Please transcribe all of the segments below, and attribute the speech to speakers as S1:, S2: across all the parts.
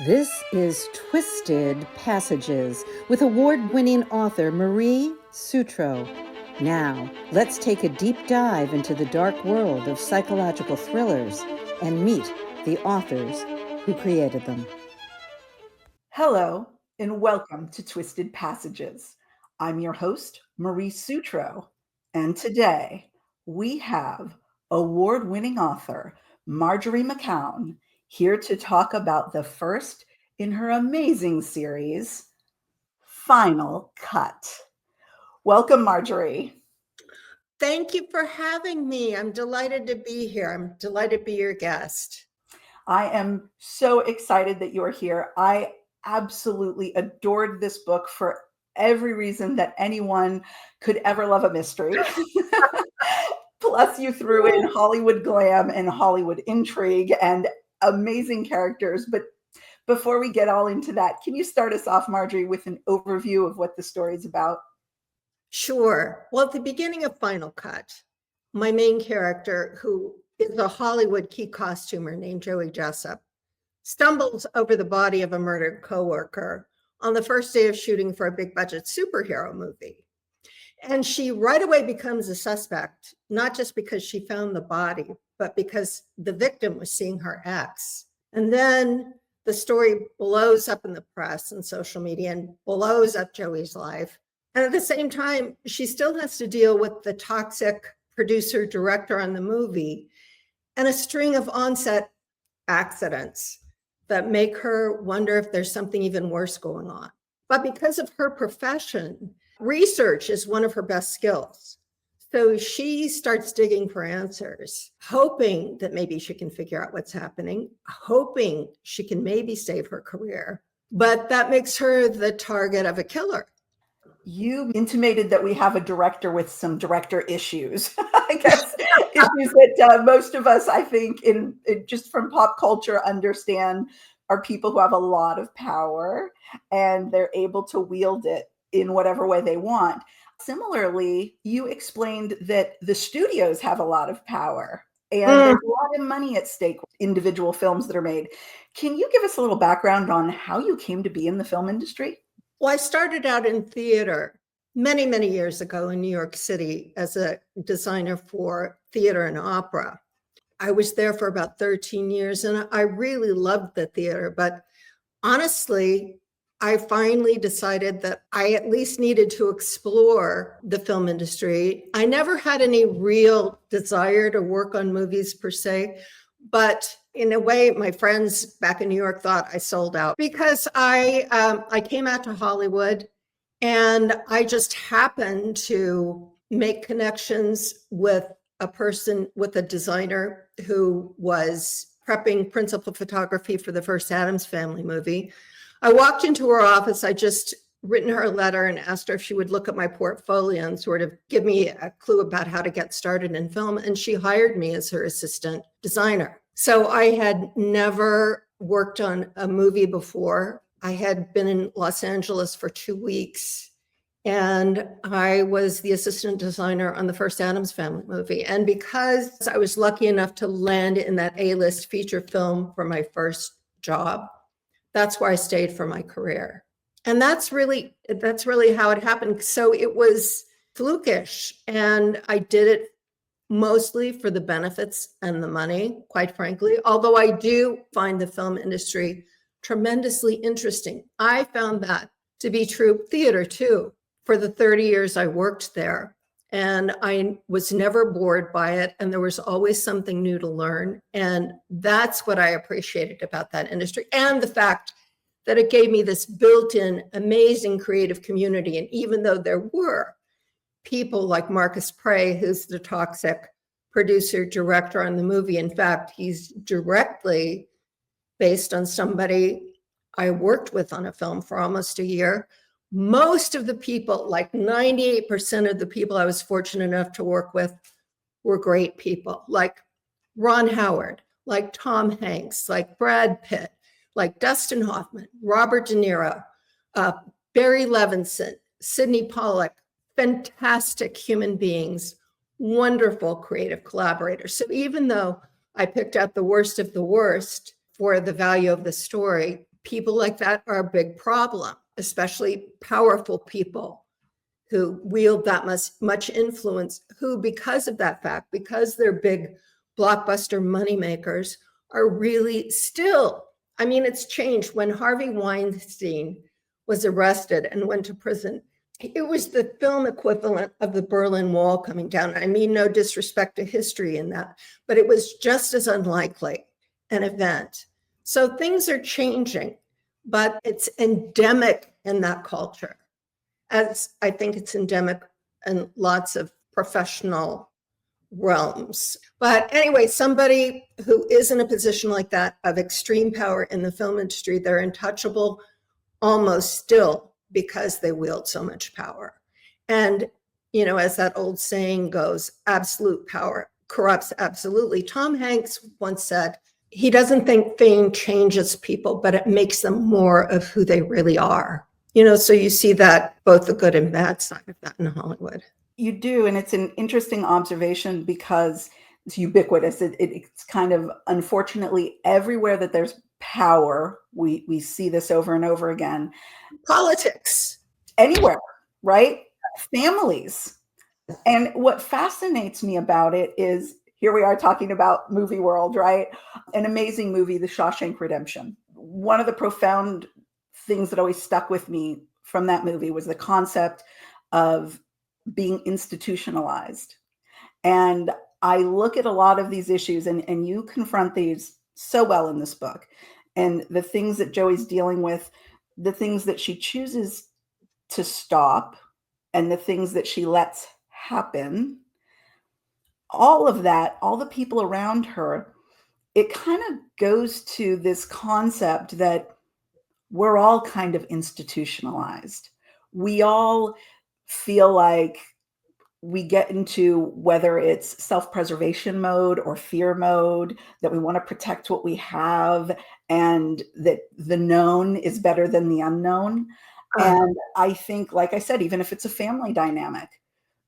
S1: This is Twisted Passages with award-winning author Marie Sutro. Now, let's take a deep dive into the dark world of psychological thrillers and meet the authors who created them.
S2: Hello, and welcome to Twisted Passages. I'm your host, Marie Sutro, and today we have award-winning author Marjorie McCown here to talk about the first in her amazing series, Final Cut. Welcome, Marjorie.
S3: Thank you for having me. I'm delighted to be here. I'm delighted to be your guest.
S2: I am so excited that you're here. I absolutely adored this book for every reason that anyone could ever love a mystery. Plus, you threw in Hollywood glam and Hollywood intrigue and amazing characters. But before we get all into that, can you start us off, Marjorie, with an overview of what the story is about?
S3: Sure. Well, at the beginning of Final Cut, my main character, who is a Hollywood key costumer named Joey Jessup, stumbles over the body of a murdered coworker on the first day of shooting for a big budget superhero movie. And she right away becomes a suspect, not just because she found the body, but because the victim was seeing her ex. And then the story blows up in the press and social media and blows up Joey's life. And at the same time, she still has to deal with the toxic producer director on the movie and a string of on-set accidents that make her wonder if there's something even worse going on. But because of her profession, research is one of her best skills. So she starts digging for answers, hoping that maybe she can figure out what's happening, hoping she can maybe save her career. But that makes her the target of a killer.
S2: You intimated that we have a director with some director issues. I guess issues that most of us, I think, in just from pop culture, understand are people who have a lot of power and they're able to wield it in whatever way they want. Similarly, you explained that the studios have a lot of power and there's a lot of money at stake with individual films that are made. Can you give us a little background on how you came to be in the film industry?
S3: Well, I started out in theater many, many years ago in New York City as a designer for theater and opera. I was there for about 13 years and I really loved the theater, but honestly, I finally decided that I at least needed to explore the film industry. I never had any real desire to work on movies per se, but in a way, my friends back in New York thought I sold out because I came out to Hollywood and I just happened to make connections with a designer who was prepping principal photography for the first Addams Family movie. I walked into her office. I just written her a letter and asked her if she would look at my portfolio and sort of give me a clue about how to get started in film. And she hired me as her assistant designer. So I had never worked on a movie before. I had been in Los Angeles for 2 weeks and I was the assistant designer on the first Addams Family movie. And because I was lucky enough to land in that A-list feature film for my first job, that's where I stayed for my career. And that's really how it happened. So it was flukish and I did it mostly for the benefits and the money, quite frankly, although I do find the film industry tremendously interesting. I found that to be true theater too, for the 30 years I worked there. And I was never bored by it. And there was always something new to learn. And that's what I appreciated about that industry. And the fact that it gave me this built-in amazing creative community. And even though there were people like Marcus Prey, who's the toxic producer director on the movie. In fact, he's directly based on somebody I worked with on a film for almost a year. Most of the people, like 98% of the people I was fortunate enough to work with were great people, like Ron Howard, like Tom Hanks, like Brad Pitt, like Dustin Hoffman, Robert De Niro, Barry Levinson, Sidney Pollack, fantastic human beings, wonderful creative collaborators. So even though I picked out the worst of the worst for the value of the story, people like that are a big problem, especially powerful people who wield that much influence, who, because of that fact, because they're big blockbuster moneymakers, are really still, I mean, it's changed. When Harvey Weinstein was arrested and went to prison, it was the film equivalent of the Berlin Wall coming down. I mean, no disrespect to history in that, but it was just as unlikely an event. So things are changing, but it's endemic in that culture, as I think it's endemic in lots of professional realms. But anyway, somebody who is in a position like that of extreme power in the film industry, they're untouchable almost still because they wield so much power. And, you know, as that old saying goes, absolute power corrupts absolutely. Tom Hanks once said, he doesn't think fame changes people, but it makes them more of who they really are. You know, so you see that both the good and bad side of that in Hollywood.
S2: You do. And it's an interesting observation because it's ubiquitous. It's kind of, unfortunately, everywhere that there's power, we see this over and over again.
S3: Politics.
S2: Anywhere, right? Families. And what fascinates me about it is, here we are talking about movie world, right? An amazing movie, The Shawshank Redemption. One of the profound things that always stuck with me from that movie was the concept of being institutionalized. And I look at a lot of these issues, and you confront these so well in this book. And the things that Joey's dealing with, the things that she chooses to stop, and the things that she lets happen, all of that, all the people around her, it kind of goes to this concept that we're all kind of institutionalized. We all feel like we get into, whether it's self-preservation mode or fear mode, that we want to protect what we have, and that the known is better than the unknown. And I think, like I said, even if it's a family dynamic,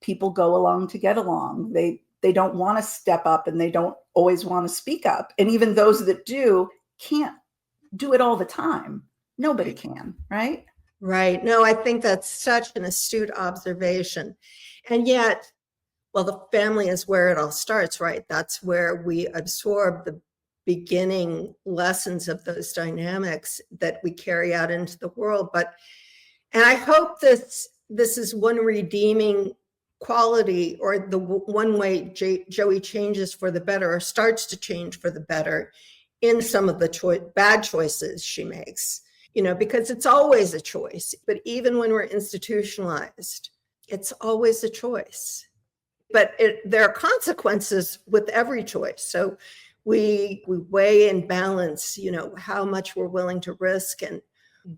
S2: people go along to get along. They don't want to step up, and they don't always want to speak up. And even those that do can't do it all the time. Nobody can, right?
S3: Right. No, I think that's such an astute observation. And yet, well, the family is where it all starts, right? That's where we absorb the beginning lessons of those dynamics that we carry out into the world. And I hope this is one redeeming quality, or the one way Joey changes for the better, or starts to change for the better in some of the bad choices she makes, you know, because it's always a choice. But even when we're institutionalized, it's always a choice. But there are consequences with every choice. So we weigh and balance, you know, how much we're willing to risk, and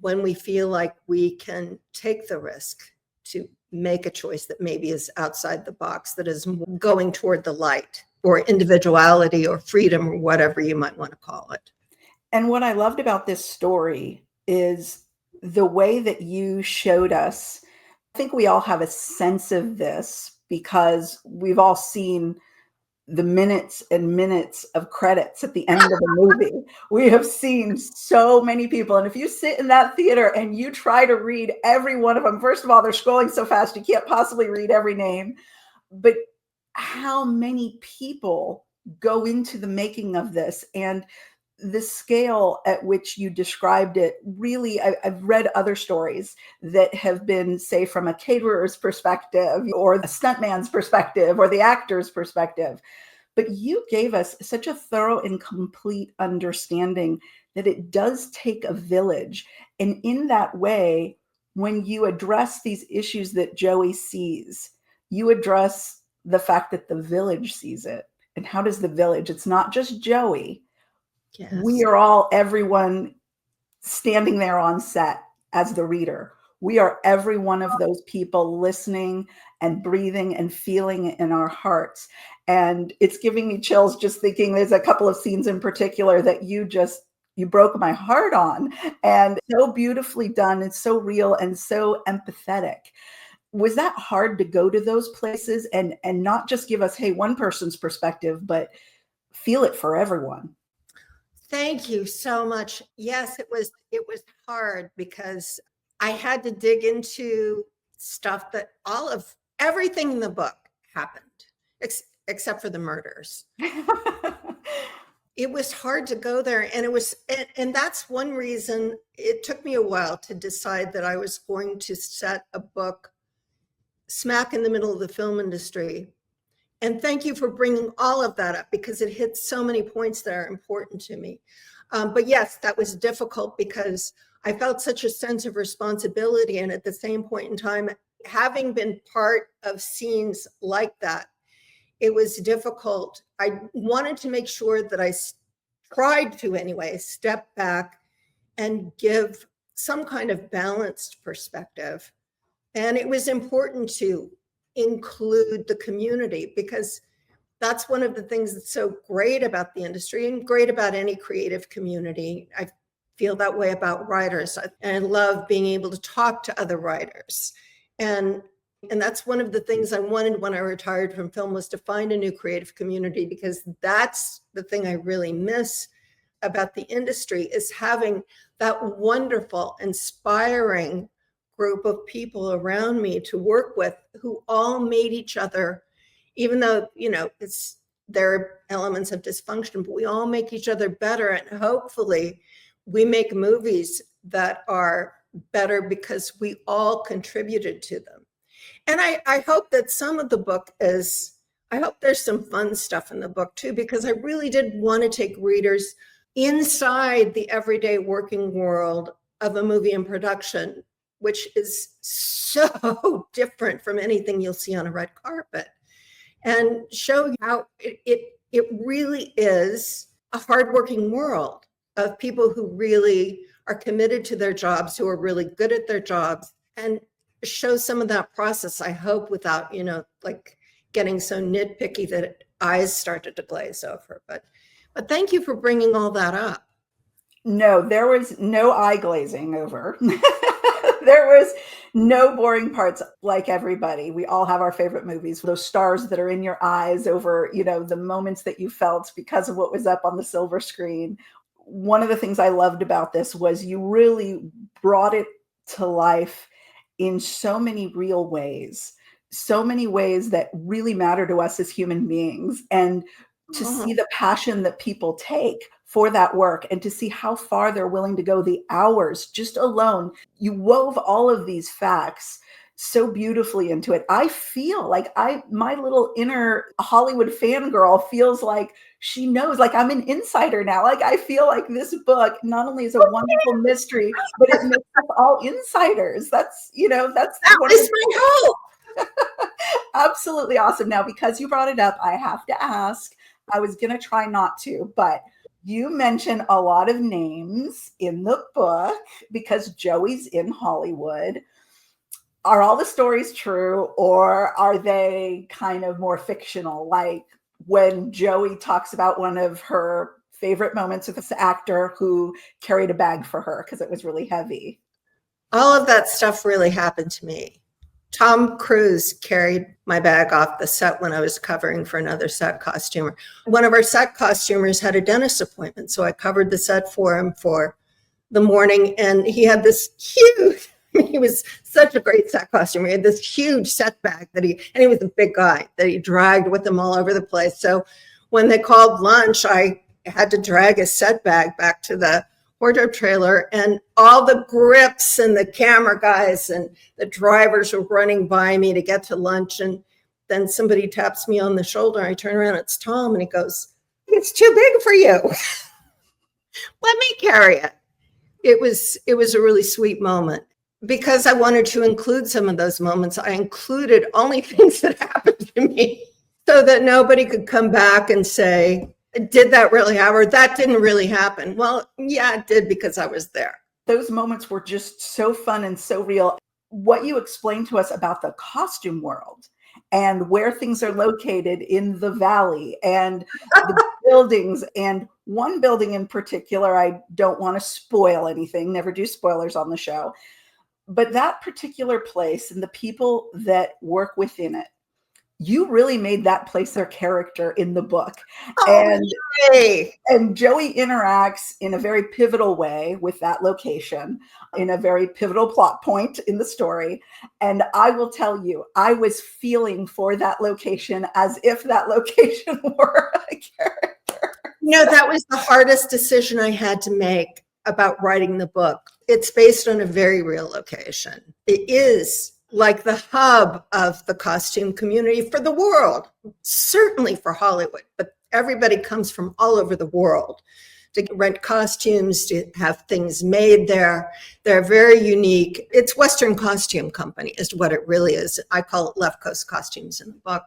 S3: when we feel like we can take the risk to make a choice that maybe is outside the box, that is going toward the light, or individuality, or freedom, or whatever you might want to call it.
S2: And what I loved about this story is the way that you showed us. I think we all have a sense of this because we've all seen the minutes and minutes of credits at the end of a movie. We have seen so many people. And if you sit in that theater and you try to read every one of them, first of all, they're scrolling so fast, you can't possibly read every name. But how many people go into the making of this, and the scale at which you described it, really, I've read other stories that have been, say, from a caterer's perspective, or the stuntman's perspective, or the actor's perspective. But you gave us such a thorough and complete understanding that it does take a village. And in that way, when you address these issues that Joey sees, you address the fact that the village sees it. And how does the village? It's not just Joey.
S3: Yes.
S2: We are all, everyone standing there on set as the reader. We are every one of those people listening and breathing and feeling it in our hearts. And it's giving me chills just thinking. There's a couple of scenes in particular that you broke my heart on, and so beautifully done. It's so real and so empathetic. Was that hard to go to those places and not just give us, hey, one person's perspective, but feel it for everyone?
S3: Thank you so much. Yes, it was hard because I had to dig into stuff that everything in the book happened, except for the murders. It was hard to go there, and that's one reason it took me a while to decide that I was going to set a book smack in the middle of the film industry. And thank you for bringing all of that up, because it hits so many points that are important to me. But yes, that was difficult because I felt such a sense of responsibility. And at the same point in time, having been part of scenes like that, it was difficult. I wanted to make sure that I tried to, anyway, step back and give some kind of balanced perspective. And it was important to include the community, because that's one of the things that's so great about the industry and great about any creative community. I feel that way about writers, and I love being able to talk to other writers. And that's one of the things I wanted when I retired from film, was to find a new creative community, because that's the thing I really miss about the industry, is having that wonderful, inspiring group of people around me to work with, who all made each other, even though, there are elements of dysfunction, but we all make each other better. And hopefully we make movies that are better because we all contributed to them. And I hope that some of the book I hope there's some fun stuff in the book too, because I really did want to take readers inside the everyday working world of a movie in production, which is so different from anything you'll see on a red carpet, and show how it really is a hardworking world of people who really are committed to their jobs, who are really good at their jobs, and show some of that process, I hope, without, getting so nitpicky that eyes started to glaze over. But thank you for bringing all that up.
S2: No, there was no eye glazing over. There was no boring parts. Like everybody, we all have our favorite movies, those stars that are in your eyes over, the moments that you felt because of what was up on the silver screen. One of the things I loved about this was you really brought it to life in so many real ways, so many ways that really matter to us as human beings. And to see the passion that people take for that work, and to see how far they're willing to go, the hours just alone. You wove all of these facts so beautifully into it. I feel like my little inner Hollywood fangirl feels like she knows, like I'm an insider now. Like I feel like this book not only is a wonderful mystery, but it makes us all insiders. That's
S3: That was my hope.
S2: Absolutely awesome. Now, because you brought it up, I have to ask. I was going to try not to, but you mention a lot of names in the book because Joey's in Hollywood. Are all the stories true, or are they kind of more fictional? Like when Joey talks about one of her favorite moments with this actor who carried a bag for her because it was really heavy.
S3: All of that stuff really happened to me. Tom Cruise carried my bag off the set when I was covering for another set costumer. One of our set costumers had a dentist appointment, so I covered the set for him for the morning, and he had this huge, he was such a great set costumer. He had this huge set bag and he was a big guy that he dragged with him all over the place. So when they called lunch, I had to drag his set bag back to the wardrobe trailer, and all the grips and the camera guys and the drivers were running by me to get to lunch. And then somebody taps me on the shoulder. I turn around, it's Tom, and he goes, "It's too big for you. Let me carry it." It was a really sweet moment. Because I wanted to include some of those moments, I included only things that happened to me so that nobody could come back and say, "Did that really happen?" Or "That didn't really happen." Well, yeah, it did, because I was there.
S2: Those moments were just so fun and so real. What you explained to us about the costume world and where things are located in the valley and the buildings, and one building in particular, I don't want to spoil anything, never do spoilers on the show, but that particular place and the people that work within it, you really made that place their character in the book.
S3: Oh, yay.
S2: And Joey interacts in a very pivotal way with that location, in a very pivotal plot point in the story. And I will tell you, I was feeling for that location as if that location were a character.
S3: No, that was the hardest decision I had to make about writing the book. It's based on a very real location. It is like the hub of the costume community for the world, certainly for Hollywood, but everybody comes from all over the world to rent costumes, to have things made there. They're very unique. It's Western Costume Company is what it really is. I call it Left Coast Costumes in the book.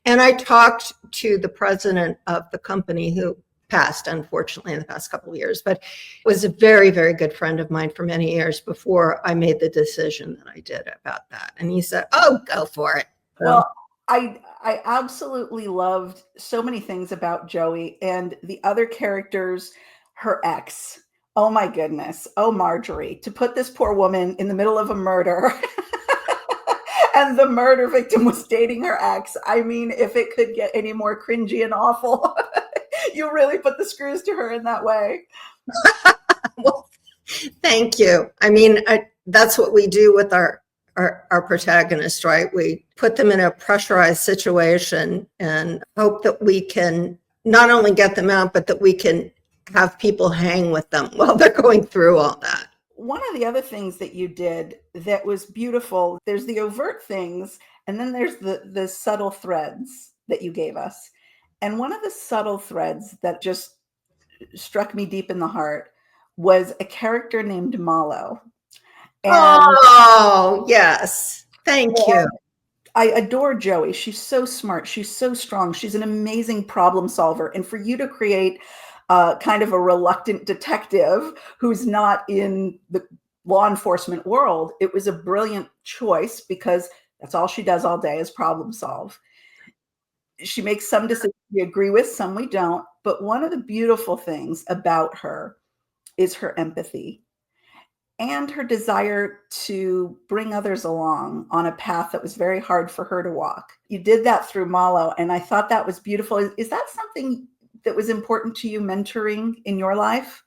S3: And I talked to the president of the company, who passed, unfortunately, in the past couple of years, but was a very, very good friend of mine for many years before I made the decision that I did about that. And he said, oh, go for it.
S2: Well, I absolutely loved so many things about Joey and the other characters, her ex. Oh my goodness. Oh, Marjorie, to put this poor woman in the middle of a murder and the murder victim was dating her ex. I mean, if it could get any more cringy and awful, you really put the screws to her in that way.
S3: Well, thank you. I mean, that's what we do with our protagonists, right? We put them in a pressurized situation and hope that we can not only get them out, but that we can have people hang with them while they're going through all that.
S2: One of the other things that you did that was beautiful, there's the overt things, and then there's the subtle threads that you gave us. And one of the subtle threads that just struck me deep in the heart was a character named Malo.
S3: And oh, yes. Thank you.
S2: I adore Joey. She's so smart. She's so strong. She's an amazing problem solver. And for you to create kind of a reluctant detective who's not in the law enforcement world, it was a brilliant choice because that's all she does all day is problem solve. She makes some decisions we agree with, some we don't. But one of the beautiful things about her is her empathy and her desire to bring others along on a path that was very hard for her to walk. You did that through Malo, and I thought that was beautiful. Is that something that was important to you, mentoring in your life?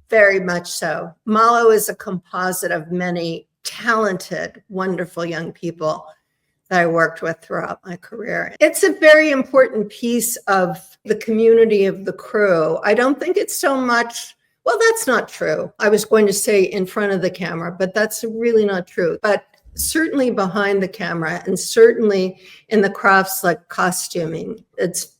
S3: Very much so. Malo is a composite of many talented, wonderful young people that I worked with throughout my career. It's a very important piece of the community of the crew. I don't think it's so much, well, that's not true. I was going to say in front of the camera, but that's really not true. But certainly behind the camera and certainly in the crafts like costuming, it's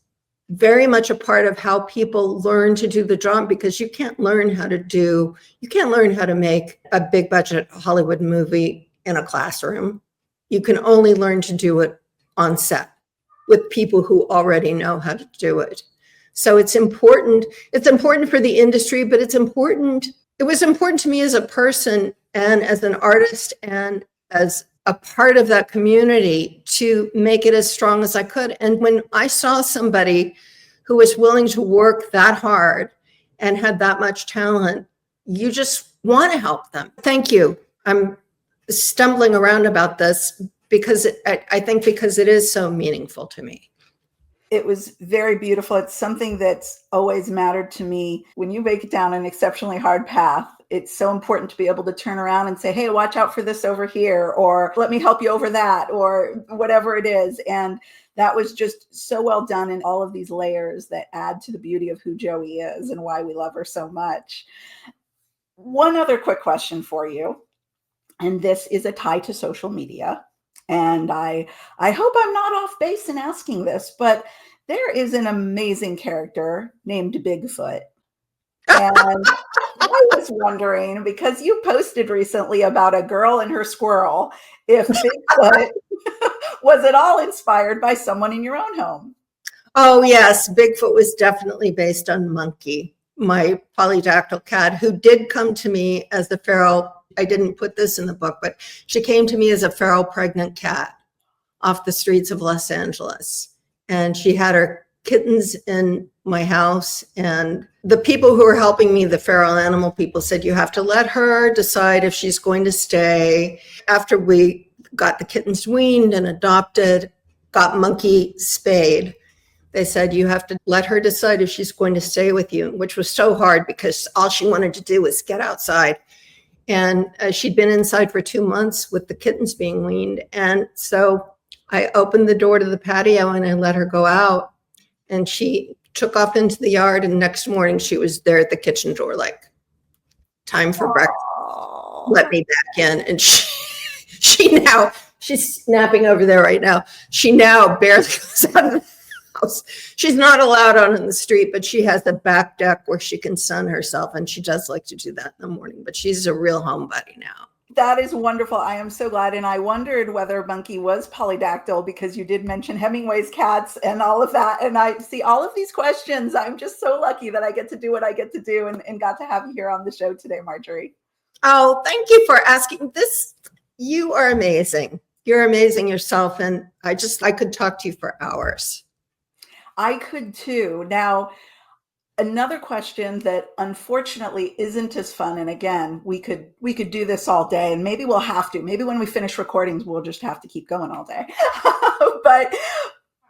S3: very much a part of how people learn to do the job, because you can't learn how to make a big budget Hollywood movie in a classroom. You can only learn to do it on set with people who already know how to do it. So it's important. It's important for the industry, but it was important to me as a person and as an artist and as a part of that community to make it as strong as I could. And when I saw somebody who was willing to work that hard and had that much talent, you just want to help them. Thank you. I'm stumbling around about this because I think because it is so meaningful to me.
S2: It was very beautiful. It's something that's always mattered to me. When you make it down an exceptionally hard path, it's so important to be able to turn around and say, hey, watch out for this over here, or let me help you over that, or whatever it is. And that was just so well done in all of these layers that add to the beauty of who Joey is and why we love her so much. One other quick question for you, and this is a tie to social media. And I hope I'm not off base in asking this, but there is an amazing character named Bigfoot. And I was wondering, because you posted recently about a girl and her squirrel, if Bigfoot was at all inspired by someone in your own home.
S3: Oh, yes. Bigfoot was definitely based on Monkey, my polydactyl cat, who did come to me as the feral. I didn't put this in the book, but she came to me as a feral pregnant cat off the streets of Los Angeles. And she had her kittens in my house. And the people who were helping me, the feral animal people, said, you have to let her decide if she's going to stay. After we got the kittens weaned and adopted, got monkey spayed, they said, you have to let her decide if she's going to stay with you, which was so hard because all she wanted to do was get outside. And she'd been inside for 2 months with the kittens being weaned. And so I opened the door to the patio and I let her go out. And she took off into the yard. And next morning she was there at the kitchen door, like, time for breakfast. Let me back in. And she's snapping over there right now. She now barely goes out of the house. She's not allowed out on the street, but she has the back deck where she can sun herself. And she does like to do that in the morning, but she's a real homebody now.
S2: That is wonderful. I am so glad. And I wondered whether Monkey was polydactyl because you did mention Hemingway's cats and all of that. And I see all of these questions. I'm just so lucky that I get to do what I get to do and got to have you here on the show today, Marjorie.
S3: Oh, thank you for asking this. You are amazing. You're amazing yourself. And I could talk to you for hours.
S2: I could too. Now, another question that unfortunately isn't as fun. And again, we could do this all day, and maybe we'll have to. Maybe when we finish recordings, we'll just have to keep going all day. But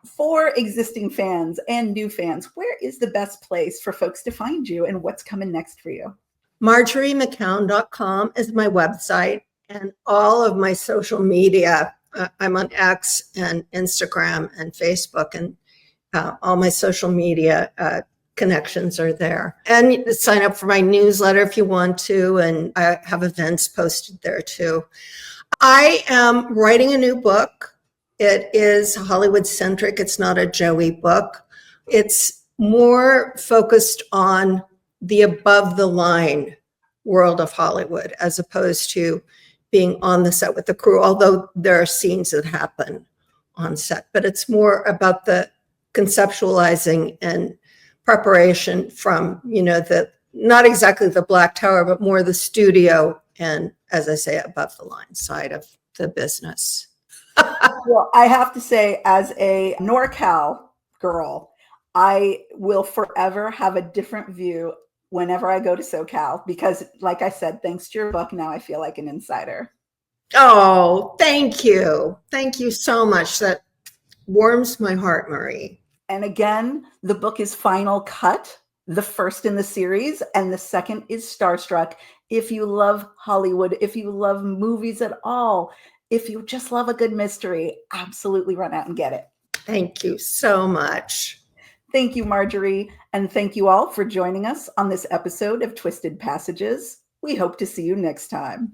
S2: for existing fans and new fans, where is the best place for folks to find you and what's coming next for you?
S3: MarjorieMcCown.com is my website, and all of my social media. I'm on X and Instagram and Facebook, and all my social media connections are there. And you can sign up for my newsletter if you want to, and I have events posted there too. I am writing a new book. It is Hollywood centric. It's not a Joey book. It's more focused on the above the line world of Hollywood as opposed to being on the set with the crew, although there are scenes that happen on set, but it's more about the conceptualizing and preparation from, not exactly the Black Tower, but more the studio and, as I say, above the line side of the business.
S2: Well, I have to say, as a NorCal girl, I will forever have a different view whenever I go to SoCal because, like I said, thanks to your book, now I feel like an insider.
S3: Oh, thank you. Thank you so much. That warms my heart, Marie.
S2: And again, the book is Final Cut, the first in the series, and the second is Starstruck. If you love Hollywood, if you love movies at all, if you just love a good mystery, absolutely run out and get it.
S3: Thank you so much.
S2: Thank you, Marjorie. And thank you all for joining us on this episode of Twisted Passages. We hope to see you next time.